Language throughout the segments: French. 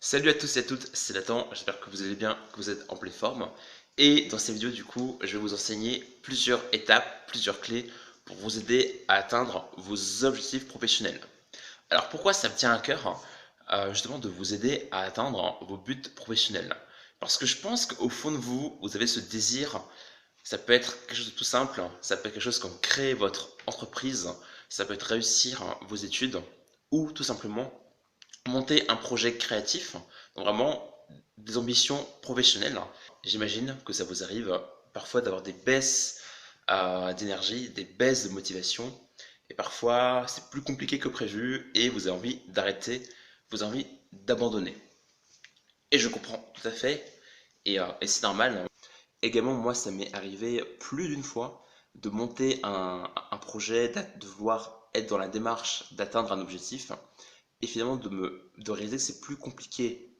Salut à tous et à toutes, c'est Nathan, j'espère que vous allez bien, que vous êtes en pleine forme. Et dans cette vidéo du coup, je vais vous enseigner plusieurs étapes, plusieurs clés pour vous aider à atteindre vos objectifs professionnels. Alors pourquoi ça me tient à cœur justement de vous aider à atteindre vos buts professionnels? Parce que je pense qu'au fond de vous, vous avez ce désir, ça peut être quelque chose de tout simple, ça peut être quelque chose comme créer votre entreprise, ça peut être réussir vos études ou tout simplement monter un projet créatif, donc vraiment des ambitions professionnelles. J'imagine que ça vous arrive parfois d'avoir des baisses d'énergie, des baisses de motivation, et parfois c'est plus compliqué que prévu et vous avez envie d'arrêter, vous avez envie d'abandonner. Et je comprends tout à fait, et c'est normal. Également, moi, ça m'est arrivé plus d'une fois de monter un projet, de vouloir être dans la démarche d'atteindre un objectif, et finalement de réaliser que c'est plus compliqué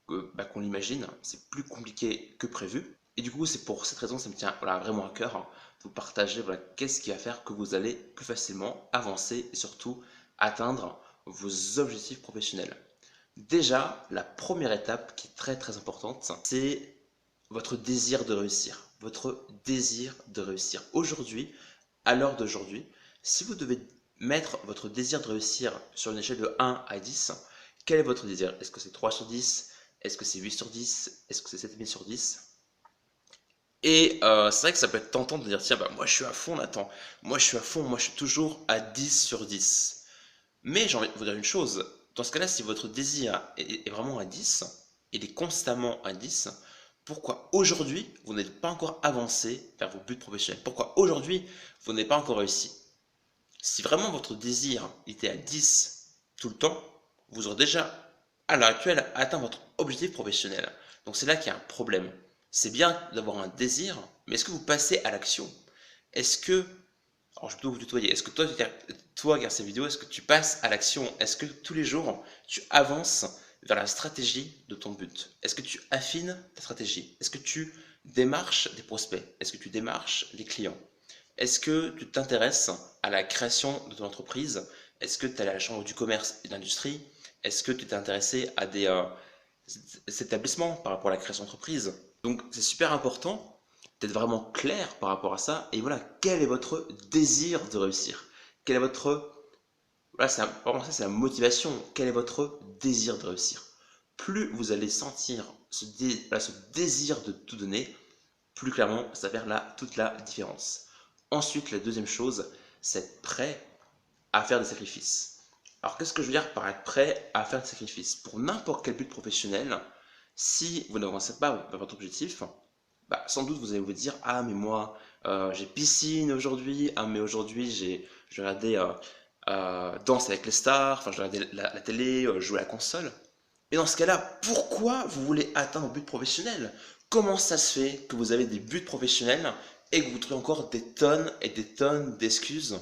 qu'on l'imagine, c'est plus compliqué que prévu. Et du coup, c'est pour cette raison que ça me tient voilà, vraiment à cœur de vous partager voilà, qu'est-ce qui va faire que vous allez plus facilement avancer et surtout atteindre vos objectifs professionnels. Déjà, la première étape qui est très très importante, c'est votre désir de réussir. Votre désir de réussir. Aujourd'hui, à l'heure d'aujourd'hui, si vous devez mettre votre désir de réussir sur une échelle de 1 à 10, quel est votre désir? Est-ce que c'est 3 sur 10? Est-ce que c'est 8 sur 10? Est-ce que c'est 7,5 sur 10? Et c'est vrai que ça peut être tentant de dire, tiens, bah, moi je suis à fond, Nathan. Moi je suis à fond, moi je suis toujours à 10 sur 10. Mais j'ai envie de vous dire une chose. Dans ce cas-là, si votre désir est vraiment à 10, il est constamment à 10, pourquoi aujourd'hui vous n'êtes pas encore avancé vers vos buts professionnels? Pourquoi aujourd'hui vous n'avez pas encore réussi? Si vraiment votre désir était à 10 tout le temps, vous aurez déjà, à l'heure actuelle, atteint votre objectif professionnel. Donc c'est là qu'il y a un problème. C'est bien d'avoir un désir, mais est-ce que vous passez à l'action? Est-ce que, alors je peux vous tutoyer, est-ce que toi, regarde ces vidéos, est-ce que tu passes à l'action? Est-ce que tous les jours, tu avances vers la stratégie de ton but? Est-ce que tu affines ta stratégie? Est-ce que tu démarches des prospects? Est-ce que tu démarches les clients? Est-ce que tu t'intéresses à la création de ton entreprise? Est-ce que tu es à la chambre du commerce et de l'industrie? Est-ce que tu t'es intéressé à des établissements par rapport à la création d'entreprise? Donc c'est super important d'être vraiment clair par rapport à ça. Et voilà, quel est votre désir de réussir? Quel est votre... Voilà, vraiment ça, c'est la motivation. Quel est votre désir de réussir? Plus vous allez sentir voilà, ce désir de tout donner, plus clairement, ça va faire toute la différence. Ensuite, la deuxième chose, c'est être prêt à faire des sacrifices. Alors, qu'est-ce que je veux dire par être prêt à faire des sacrifices? Pour n'importe quel but professionnel, si vous n'avancez pas vers votre objectif, bah, sans doute vous allez vous dire, ah mais moi j'ai piscine aujourd'hui, ah mais aujourd'hui je vais regarder Danse avec les stars, enfin je vais regarder la télé, jouer à la console. Et dans ce cas-là, pourquoi vous voulez atteindre un but professionnel? Comment ça se fait que vous avez des buts professionnels et que vous trouvez encore des tonnes et des tonnes d'excuses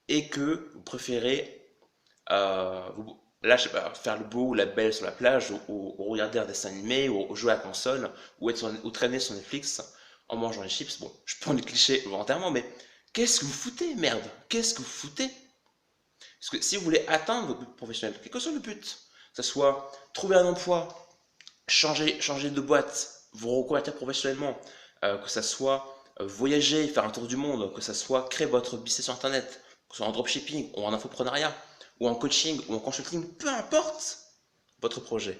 et que vous préférez là, je sais pas, faire le beau ou la belle sur la plage ou regarder un dessin animé ou jouer à la console ou traîner sur Netflix en mangeant les chips? Bon, je prends du cliché volontairement, mais qu'est-ce que vous foutez, merde? Qu'est-ce que vous foutez? Parce que si vous voulez atteindre votre but professionnel, quel que soit le but, que ce soit trouver un emploi, changer de boîte, vous reconvertir professionnellement, que ce soit voyager, faire un tour du monde, que ce soit créer votre business sur Internet, que ce soit en dropshipping ou en infoprenariat, ou en coaching ou en consulting, peu importe votre projet,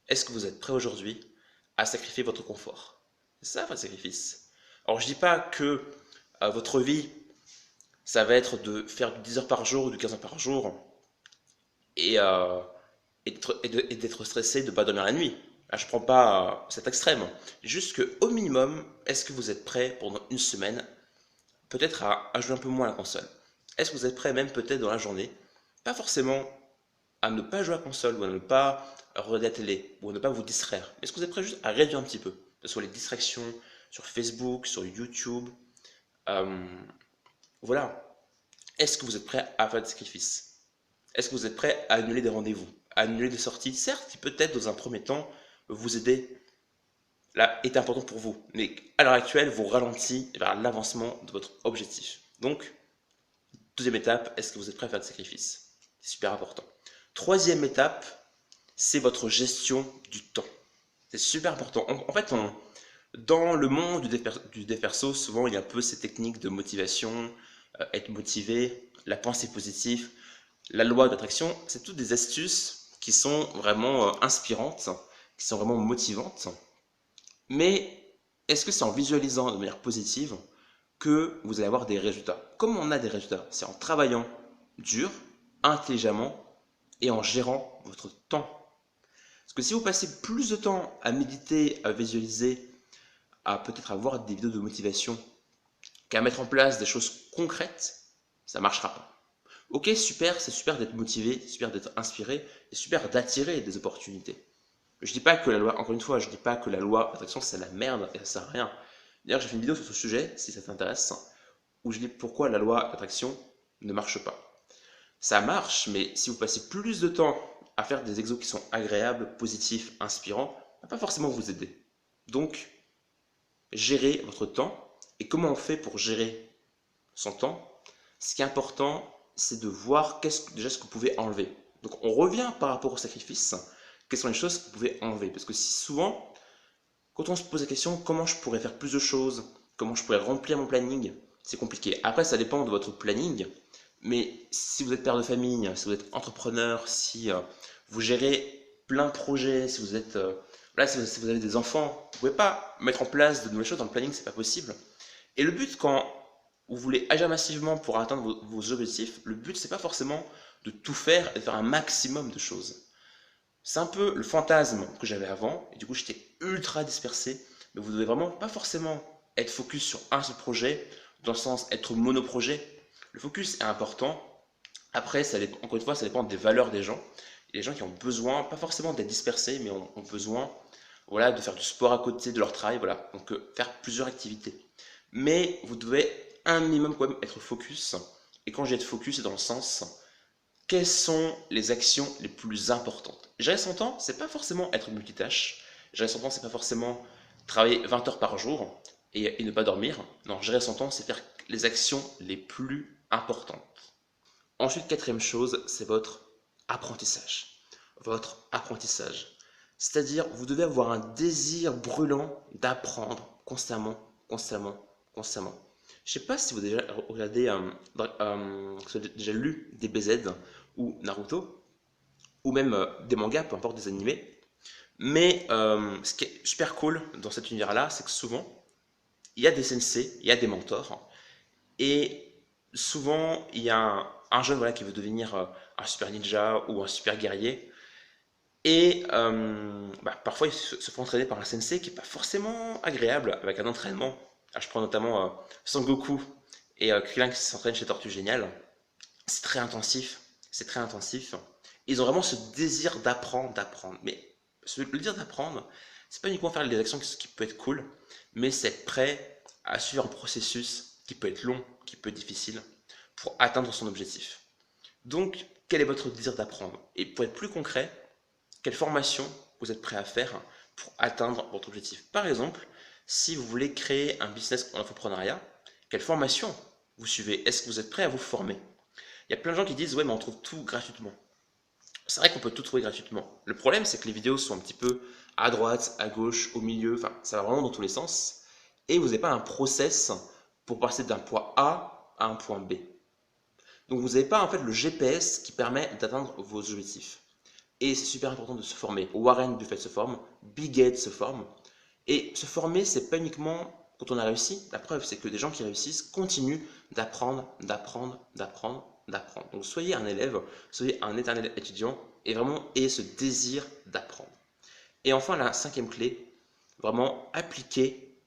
est-ce que vous êtes prêt aujourd'hui à sacrifier votre confort? C'est ça votre sacrifice. Alors je ne dis pas que votre vie, ça va être de faire du 10 heures par jour ou du 15 heures par jour et, euh, et d'être stressé de ne pas dormir la nuit. Là, je ne prends pas cet extrême. Juste qu'au minimum, est-ce que vous êtes prêt pendant une semaine, peut-être à jouer un peu moins à la console? Est-ce que vous êtes prêt même peut-être dans la journée, pas forcément à ne pas jouer à la console ou à ne pas regarder la télé ou à ne pas vous distraire? Est-ce que vous êtes prêt juste à réduire un petit peu, que ce soit les distractions sur Facebook, sur YouTube, euh, voilà. Est-ce que vous êtes prêt à faire des sacrifices? Est-ce que vous êtes prêt à annuler des rendez-vous, à annuler des sorties? Certes, qui peut-être dans un premier temps vous aider, là, est important pour vous, mais à l'heure actuelle, vous ralentit vers l'avancement de votre objectif. Donc, deuxième étape, est-ce que vous êtes prêt à faire des sacrifices? C'est super important. Troisième étape, c'est votre gestion du temps. C'est super important. En fait, dans le monde du dev perso, souvent il y a un peu ces techniques de motivation, être motivé, la pensée positive, la loi d'attraction. C'est toutes des astuces qui sont vraiment inspirantes, qui sont vraiment motivantes. Mais est-ce que c'est en visualisant de manière positive que vous allez avoir des résultats? Comment on a des résultats? C'est en travaillant dur, intelligemment et en gérant votre temps. Parce que si vous passez plus de temps à méditer, à visualiser, à peut-être avoir des vidéos de motivation qu'à mettre en place des choses concrètes, ça ne marchera pas. Ok, super, c'est super d'être motivé, c'est super d'être inspiré, et super d'attirer des opportunités. Je dis pas que la loi, encore une fois, je dis pas que la loi d'attraction c'est la merde et ça sert à rien. D'ailleurs, j'ai fait une vidéo sur ce sujet, si ça t'intéresse, où je dis pourquoi la loi d'attraction ne marche pas. Ça marche, mais si vous passez plus de temps à faire des exos qui sont agréables, positifs, inspirants, ça va pas forcément vous aider. Donc, gérez votre temps. Et comment on fait pour gérer son temps? Ce qui est important, c'est de voir déjà ce que vous pouvez enlever. Donc, on revient par rapport au sacrifice. Quelles sont les choses que vous pouvez enlever? Parce que si souvent, quand on se pose la question comment je pourrais faire plus de choses, comment je pourrais remplir mon planning, c'est compliqué. Après, ça dépend de votre planning. Mais si vous êtes père de famille, si vous êtes entrepreneur, si vous gérez plein de projets, si vous êtes voilà, si vous avez des enfants, vous ne pouvez pas mettre en place de nouvelles choses dans le planning, c'est pas possible. Et le but quand vous voulez agir massivement pour atteindre vos objectifs, le but c'est pas forcément de tout faire et de faire un maximum de choses. C'est un peu le fantasme que j'avais avant, et du coup j'étais ultra dispersé, mais vous devez vraiment pas forcément être focus sur un seul projet, dans le sens être monoprojet. Le focus est important. Après, encore une fois, ça dépend des valeurs des gens. Il y a des gens qui ont besoin, pas forcément d'être dispersés, mais ont besoin voilà, de faire du sport à côté de leur travail, voilà. Donc faire plusieurs activités. Mais vous devez un minimum quand même être focus. Et quand j'ai être focus, c'est dans le sens quelles sont les actions les plus importantes. Gérer son temps, c'est pas forcément être multitâche. Gérer son temps, c'est pas forcément travailler 20 heures par jour et ne pas dormir. Non, gérer son temps, c'est faire les actions les plus importantes. Ensuite, quatrième chose, c'est votre apprentissage. Votre apprentissage. C'est-à-dire, vous devez avoir un désir brûlant d'apprendre constamment, constamment, constamment. Je ne sais pas si vous avez déjà regardé, si vous avez déjà lu DBZ ou Naruto, ou même des mangas, peu importe des animés. Mais ce qui est super cool dans cet univers-là, c'est que souvent, il y a des sensei, il y a des mentors, et souvent, il y a un jeune voilà, qui veut devenir un super ninja ou un super guerrier, et parfois, il se fait entraîner par un sensei qui n'est pas forcément agréable avec un entraînement. Alors, je prends notamment Son Goku et Krillin qui s'entraîne chez Tortue Géniale. C'est très intensif. C'est très intensif. Ils ont vraiment ce désir d'apprendre, d'apprendre. Mais le désir d'apprendre, c'est pas uniquement faire des actions qui peut être cool, mais c'est être prêt à suivre un processus qui peut être long, qui peut être difficile, pour atteindre son objectif. Donc, quel est votre désir d'apprendre? Et pour être plus concret, quelle formation vous êtes prêt à faire pour atteindre votre objectif? Par exemple, si vous voulez créer un business en entrepreneuriat, quelle formation vous suivez? Est-ce que vous êtes prêt à vous former? Il y a plein de gens qui disent ouais mais on trouve tout gratuitement. C'est vrai qu'on peut tout trouver gratuitement. Le problème c'est que les vidéos sont un petit peu à droite, à gauche, au milieu, enfin ça va vraiment dans tous les sens. Et vous n'avez pas un process pour passer d'un point A à un point B. Donc vous n'avez pas en fait le GPS qui permet d'atteindre vos objectifs. Et c'est super important de se former. Warren Buffett se forme, Bill Gates se forme. Et se former, c'est pas uniquement quand on a réussi. La preuve, c'est que des gens qui réussissent continuent d'apprendre, d'apprendre, d'apprendre, d'apprendre. Donc soyez un élève, soyez un éternel étudiant et vraiment ayez ce désir d'apprendre. Et enfin, la cinquième clé, vraiment appliquer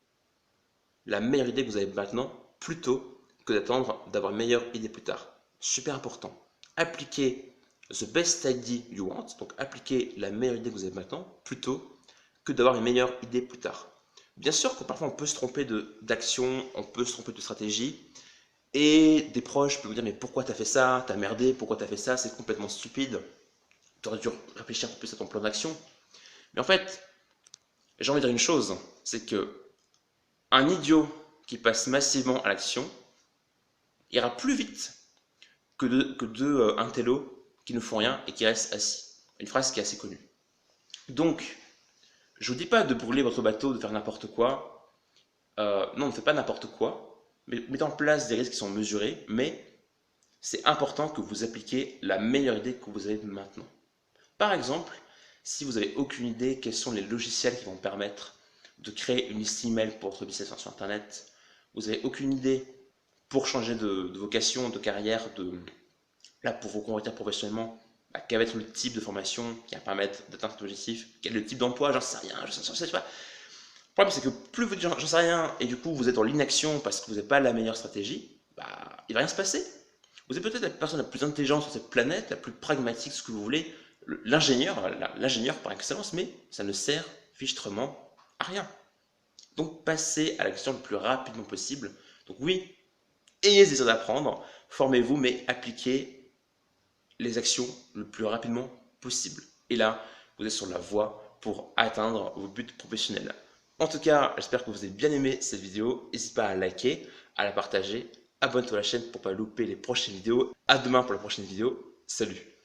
la meilleure idée que vous avez maintenant plutôt que d'attendre d'avoir une meilleure idée plus tard. Super important. Appliquer the best idea you want, donc appliquer la meilleure idée que vous avez maintenant plutôt que d'avoir une meilleure idée plus tard. Bien sûr que parfois on peut se tromper d'action, on peut se tromper de stratégie, et des proches peuvent vous dire mais pourquoi t'as fait ça, t'as merdé, pourquoi t'as fait ça, c'est complètement stupide, t'aurais dû réfléchir un peu plus à ton plan d'action. Mais en fait, j'ai envie de dire une chose, c'est que un idiot qui passe massivement à l'action ira plus vite que deux intellos qui ne font rien et qui restent assis. Une phrase qui est assez connue. Donc, je vous dis pas de brûler votre bateau, de faire n'importe quoi. Non, ne faites pas n'importe quoi. Mais mettez en place des risques qui sont mesurés, mais c'est important que vous appliquiez la meilleure idée que vous avez maintenant. Par exemple, si vous n'avez aucune idée quels sont les logiciels qui vont permettre de créer une liste email pour votre business sur Internet, vous n'avez aucune idée pour changer de vocation, de carrière, là pour vous convertir professionnellement, quel va être le type de formation qui va permettre d'atteindre cet objectif, quel est le type d'emploi, j'en sais rien, je sais pas. Le problème c'est que plus vous dites j'en sais rien et du coup vous êtes dans l'inaction parce que vous n'avez pas la meilleure stratégie, il va rien se passer. Vous êtes peut-être la personne la plus intelligente sur cette planète, la plus pragmatique, ce que vous voulez, l'ingénieur par excellence, mais ça ne sert fichtrement à rien. Donc passez à l'action le plus rapidement possible. Donc oui, ayez des désir d'apprendre, formez-vous, mais appliquez les actions le plus rapidement possible. Et là, vous êtes sur la voie pour atteindre vos buts professionnels. En tout cas, j'espère que vous avez bien aimé cette vidéo. N'hésitez pas à liker, à la partager, abonne-toi à la chaîne pour ne pas louper les prochaines vidéos. À demain pour la prochaine vidéo. Salut!